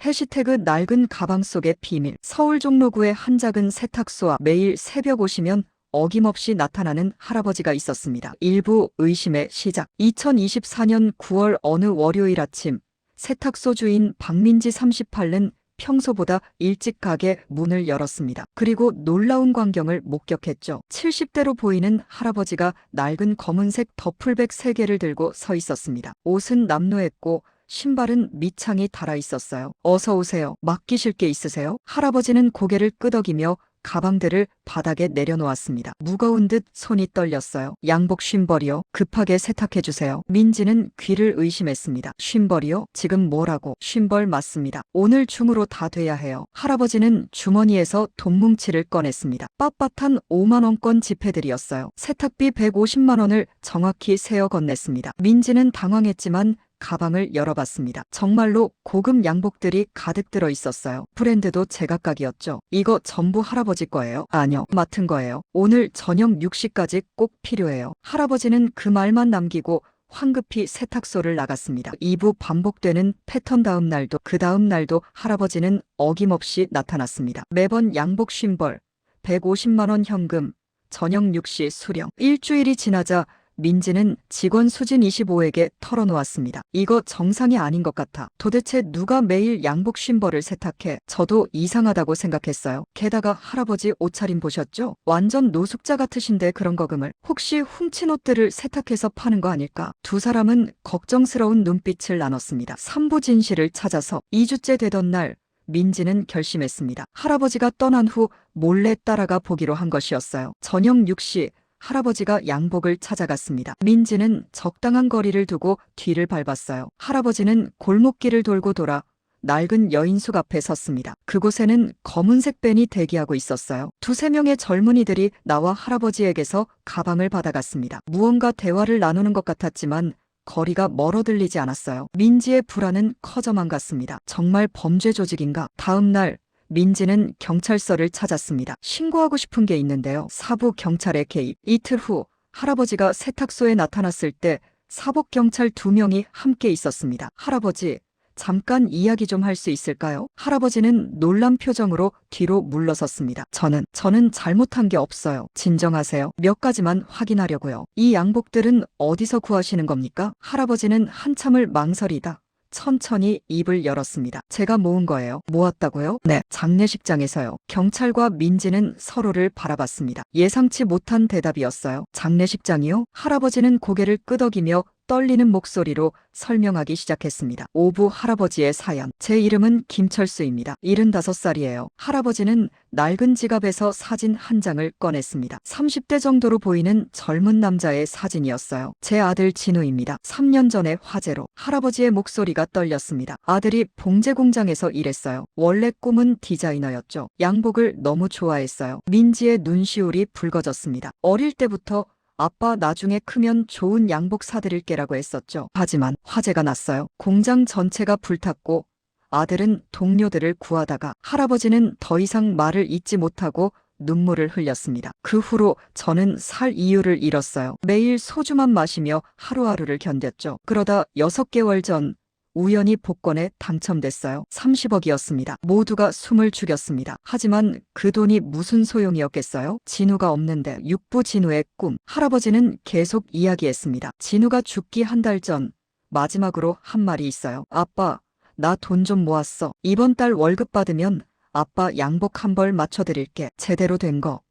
해시태그 낡은 가방 속의 비밀. 서울 종로구의 한 작은 세탁소와 매일 새벽 오시면 어김없이 나타나는 할아버지가 있었습니다. 일부 의심의 시작. 2024년 9월 어느 월요일 아침 세탁소 주인 박민지 38는 평소보다 일찍 가게 문을 열었습니다. 그리고 놀라운 광경을 목격했죠. 70대로 보이는 할아버지가 낡은 검은색 더플백 3개를 들고 서 있었습니다. 옷은 남루했고 신발은 밑창이 달아 있었어요. 어서 오세요. 맡기실 게 있으세요? 할아버지는 고개를 끄덕이며 가방들을 바닥에 내려놓았습니다. 무거운 듯 손이 떨렸어요. 양복 쉰벌이요. 급하게 세탁해주세요. 민지는 귀를 의심했습니다. 쉰벌이요? 지금 뭐라고? 쉰벌 맞습니다. 오늘 중으로 다 돼야 해요. 할아버지는 주머니에서 돈뭉치를 꺼냈습니다. 빳빳한 5만원권 지폐들이었어요. 세탁비 150만원을 정확히 세어 건넸습니다. 민지는 당황했지만 가방을 열어봤습니다. 정말로 고급 양복들이 가득 들어 있었어요. 브랜드도 제각각이었죠. 이거 전부 할아버지 거예요? 아니요. 맡은 거예요. 오늘 저녁 6시까지 꼭 필요해요. 할아버지는 그 말만 남기고 황급히 세탁소를 나갔습니다. 2부 반복되는 패턴. 다음 날도 그 다음 날도 할아버지는 어김없이 나타났습니다. 매번 양복 쉰벌, 150만원 현금, 저녁 6시 수령. 일주일이 지나자 민지는 직원 수진 25에게 털어놓았습니다. 이거 정상이 아닌 것 같아. 도대체 누가 매일 양복 쉰벌을 세탁해? 저도 이상하다고 생각했어요. 게다가 할아버지 옷차림 보셨죠? 완전 노숙자 같으신데 그런 거금을. 혹시 훔친 옷들을 세탁해서 파는 거 아닐까? 두 사람은 걱정스러운 눈빛을 나눴습니다. 3부 진실을 찾아서 2주째 되던 날 민지는 결심했습니다. 할아버지가 떠난 후 몰래 따라가 보기로 한 것이었어요. 저녁 6시 할아버지가 양복을 찾아갔습니다. 민지는 적당한 거리를 두고 뒤를 밟았어요. 할아버지는 골목길을 돌고 돌아 낡은 여인숙 앞에 섰습니다. 그곳에는 검은색 밴이 대기하고 있었어요. 2~3명의 젊은이들이 나와 할아버지에게서 가방을 받아갔습니다. 무언가 대화를 나누는 것 같았지만 거리가 멀어 들리지 않았어요. 민지의 불안은 커져만 갔습니다. 정말 범죄 조직인가? 다음 날 민지는 경찰서를 찾았습니다. 신고하고 싶은 게 있는데요. 사부 경찰의 개입. 이틀 후 할아버지가 세탁소에 나타났을 때 사복경찰 2명이 함께 있었습니다. 할아버지, 잠깐 이야기 좀 할 수 있을까요? 할아버지는 놀란 표정으로 뒤로 물러섰습니다. 저는 잘못한 게 없어요. 진정하세요. 몇 가지만 확인하려고요. 이 양복들은 어디서 구하시는 겁니까? 할아버지는 한참을 망설이다 천천히 입을 열었습니다. 제가 모은 거예요. 모았다고요? 네, 장례식장에서요. 경찰과 민지는 서로를 바라봤습니다. 예상치 못한 대답이었어요. 장례식장이요? 할아버지는 고개를 끄덕이며 떨리는 목소리로 설명하기 시작했습니다. 오부 할아버지의 사연. 제 이름은 김철수입니다. 75살이에요. 할아버지는 낡은 지갑에서 사진 한 장을 꺼냈습니다. 30대 정도로 보이는 젊은 남자의 사진이었어요. 제 아들 진우입니다. 3년 전에 화재로. 할아버지의 목소리가 떨렸습니다. 아들이 봉제 공장에서 일했어요. 원래 꿈은 디자이너였죠. 양복을 너무 좋아했어요. 민지의 눈시울이 붉어졌습니다. 어릴 때부터 아빠 나중에 크면 좋은 양복 사드릴게라고 했었죠. 하지만 화재가 났어요. 공장 전체가 불탔고 아들은 동료들을 구하다가 할아버지는 더 이상 말을 잇지 못하고 눈물을 흘렸습니다. 그 후로 저는 살 이유를 잃었어요. 매일 소주만 마시며 하루하루를 견뎠죠. 그러다 6개월 전 우연히 복권에 당첨됐어요. 30억이었습니다. 모두가 숨을 죽였습니다. 하지만 그 돈이 무슨 소용이었겠어요? 진우가 없는데. 육부 진우의 꿈. 할아버지는 계속 이야기했습니다. 진우가 죽기 한 달 전 마지막으로 한 말이 있어요. 아빠, 나 돈 좀 모았어. 이번 달 월급 받으면 아빠 양복 한 벌 맞춰드릴게. 제대로 된 거.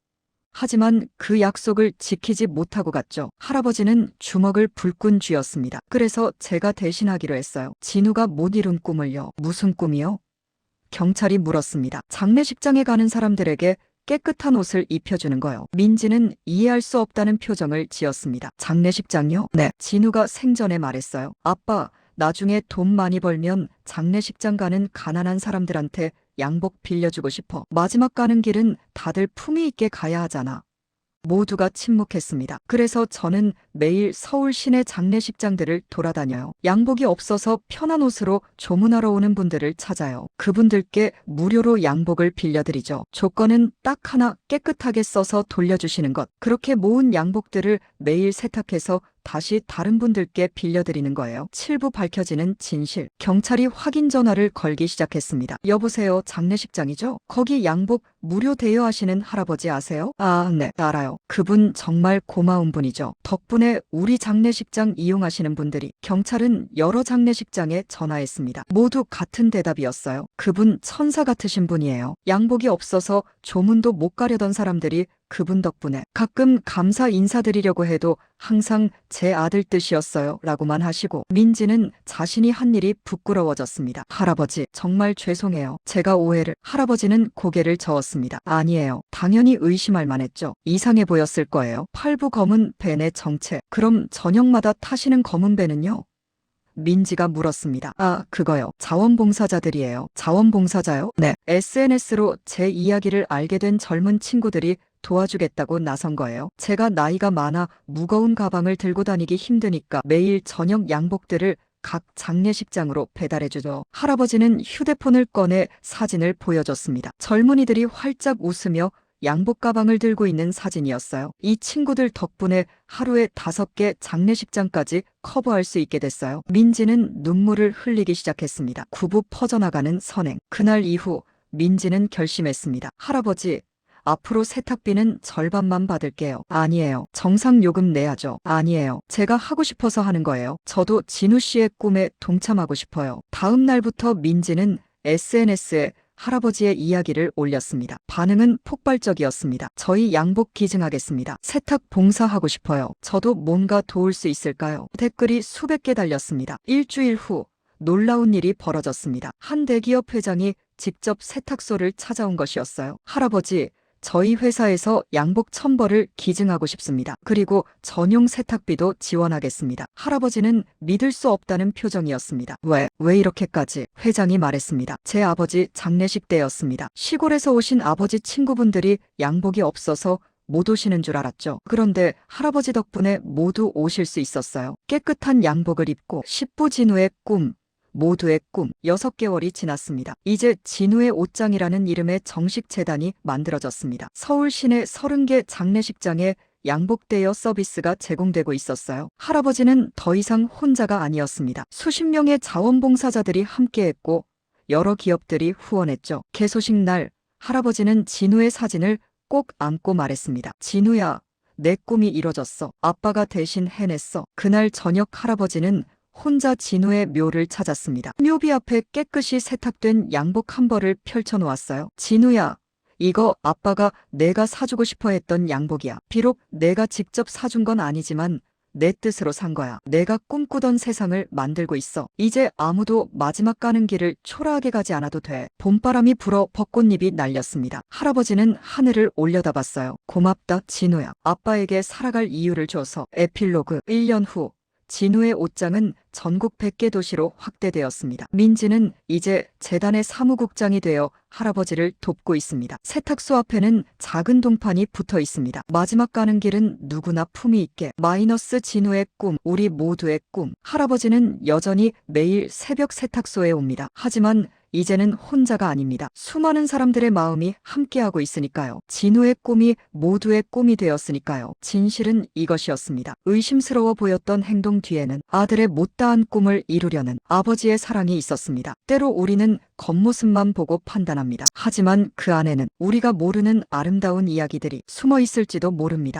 하지만 그 약속을 지키지 못하고 갔죠. 할아버지는 주먹을 불끈 쥐었습니다. 그래서 제가 대신하기로 했어요. 진우가 못 이룬 꿈을요. 무슨 꿈이요? 경찰이 물었습니다. 장례식장에 가는 사람들에게 깨끗한 옷을 입혀주는 거요. 민지는 이해할 수 없다는 표정을 지었습니다. 장례식장요? 네. 진우가 생전에 말했어요. 아빠, 나중에 돈 많이 벌면 장례식장 가는 가난한 사람들한테 양복 빌려주고 싶어. 마지막 가는 길은 다들 품위 있게 가야 하잖아. 모두가 침묵했습니다. 그래서 저는 매일 서울 시내 장례식장들을 돌아다녀요. 양복이 없어서 편한 옷으로 조문하러 오는 분들을 찾아요. 그분들께 무료로 양복을 빌려드리죠. 조건은 딱 하나, 깨끗하게 써서 돌려주시는 것. 그렇게 모은 양복들을 매일 세탁해서 다시 다른 분들께 빌려드리는 거예요. 7부 밝혀지는 진실. 경찰이 확인 전화를 걸기 시작했습니다. 여보세요, 장례식장이죠? 거기 양복 무료 대여하시는 할아버지 아세요? 아, 네, 알아요. 그분 정말 고마운 분이죠. 덕분에 우리 장례식장 이용하시는 분들이. 경찰은 여러 장례식장에 전화했습니다. 모두 같은 대답이었어요. 그분 천사 같으신 분이에요. 양복이 없어서 조문도 못 가려던 사람들이 그분 덕분에 가끔 감사 인사드리려고 해도 항상 제 아들 뜻이었어요 라고만 하시고, 민지는 자신이 한 일이 부끄러워졌습니다. 할아버지, 정말 죄송해요. 제가 오해를. 할아버지는 고개를 저었습니다. 아니에요. 당연히 의심할 만했죠. 이상해 보였을 거예요. 8부 검은 벤의 정체. 그럼 저녁마다 타시는 검은 벤은요? 민지가 물었습니다. 아, 그거요. 자원봉사자들이에요. 자원봉사자요? 네. SNS로 제 이야기를 알게 된 젊은 친구들이 도와주겠다고 나선 거예요. 제가 나이가 많아 무거운 가방을 들고 다니기 힘드니까 매일 저녁 양복들을 각 장례식장으로 배달해주죠. 할아버지는 휴대폰을 꺼내 사진을 보여줬습니다. 젊은이들이 활짝 웃으며 양복 가방을 들고 있는 사진이었어요. 이 친구들 덕분에 하루에 5개 장례식장까지 커버할 수 있게 됐어요. 민지는 눈물을 흘리기 시작했습니다. 구부 퍼져나가는 선행. 그날 이후 민지는 결심했습니다. 할아버지, 앞으로 세탁비는 절반만 받을게요. 아니에요. 정상 요금 내야죠. 아니에요. 제가 하고 싶어서 하는 거예요. 저도 진우 씨의 꿈에 동참하고 싶어요. 다음 날부터 민지는 SNS에 할아버지의 이야기를 올렸습니다. 반응은 폭발적이었습니다. 저희 양복 기증하겠습니다. 세탁 봉사하고 싶어요. 저도 뭔가 도울 수 있을까요? 댓글이 수백 개 달렸습니다. 일주일 후 놀라운 일이 벌어졌습니다. 한 대기업 회장이 직접 세탁소를 찾아온 것이었어요. 할아버지, 저희 회사에서 양복 1000벌을 기증하고 싶습니다. 그리고 전용 세탁비도 지원하겠습니다. 할아버지는 믿을 수 없다는 표정이었습니다. 왜 이렇게까지? 회장이 말했습니다. 제 아버지 장례식 때였습니다. 시골에서 오신 아버지 친구분들이 양복이 없어서 못 오시는 줄 알았죠. 그런데 할아버지 덕분에 모두 오실 수 있었어요. 깨끗한 양복을 입고 10부 진우의 꿈, 모두의 꿈. 6개월이 지났습니다. 이제 진우의 옷장이라는 이름의 정식 재단이 만들어졌습니다. 서울 시내 30개 장례식장에 양복 대여 서비스가 제공되고 있었어요. 할아버지는 더 이상 혼자가 아니었습니다. 수십 명의 자원봉사자들이 함께했고 여러 기업들이 후원했죠. 개소식 날 할아버지는 진우의 사진을 꼭 안고 말했습니다. 진우야, 내 꿈이 이뤄졌어. 아빠가 대신 해냈어. 그날 저녁 할아버지는 혼자 진우의 묘를 찾았습니다. 묘비 앞에 깨끗이 세탁된 양복 한 벌을 펼쳐놓았어요. 진우야, 이거 아빠가 내가 사주고 싶어 했던 양복이야. 비록 내가 직접 사준 건 아니지만 내 뜻으로 산 거야. 내가 꿈꾸던 세상을 만들고 있어. 이제 아무도 마지막 가는 길을 초라하게 가지 않아도 돼. 봄바람이 불어 벚꽃잎이 날렸습니다. 할아버지는 하늘을 올려다봤어요. 고맙다, 진우야. 아빠에게 살아갈 이유를 줘서. 에필로그. 1년 후 진우의 옷장은 전국 100개 도시로 확대되었습니다. 민지는 이제 재단의 사무국장이 되어 할아버지를 돕고 있습니다. 세탁소 앞에는 작은 동판이 붙어 있습니다. 마지막 가는 길은 누구나 품위 있게. 마이너스 진우의 꿈, 우리 모두의 꿈. 할아버지는 여전히 매일 새벽 세탁소에 옵니다. 하지만 이제는 혼자가 아닙니다. 수많은 사람들의 마음이 함께하고 있으니까요. 진우의 꿈이 모두의 꿈이 되었으니까요. 진실은 이것이었습니다. 의심스러워 보였던 행동 뒤에는 아들의 못다한 꿈을 이루려는 아버지의 사랑이 있었습니다. 때로 우리는 겉모습만 보고 판단합니다. 하지만 그 안에는 우리가 모르는 아름다운 이야기들이 숨어 있을지도 모릅니다.